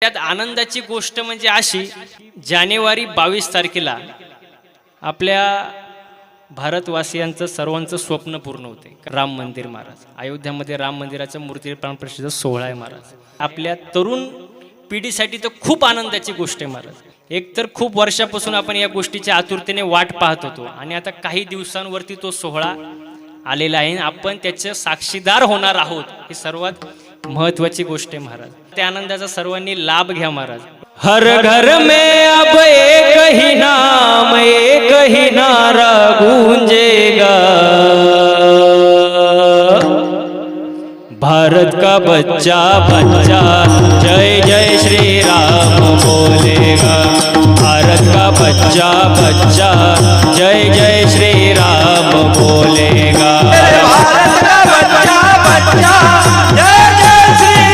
त्यात आनंदाची गोष्ट म्हणजे अशी, जानेवारी 22 तारखेला आपल्या भारतवासियांचं सर्वांचं स्वप्न पूर्ण होते. राम मंदिर महाराज अयोध्यामध्ये राम मंदिराचं मूर्ती प्राणप्रतिष्ठेचा सोहळा आहे महाराज. आपल्या तरुण पिढीसाठी तर खूप आनंदाची गोष्ट आहे महाराज. एक तर खूप वर्षापासून आपण या गोष्टीच्या आतुरतेने वाट पाहत होतो आणि आता काही दिवसांवरती तो सोहळा आलेला आहे. आपण त्याचे साक्षीदार होणार आहोत. ही सर्वात महत्वाची गोष्ट आहे महाराज. त्या आनंदाचा सर्वांनी लाभ घ्या महाराज. हर घर में अब एक ही नारा गूंजेगा, भारत का बच्चा बच्चा जय जय श्री राम बोलेगा, भारत का बच्चा बच्चा जय जय श्री राम बोलेगा, भारत का बच्चा बच्चा जय जय श्री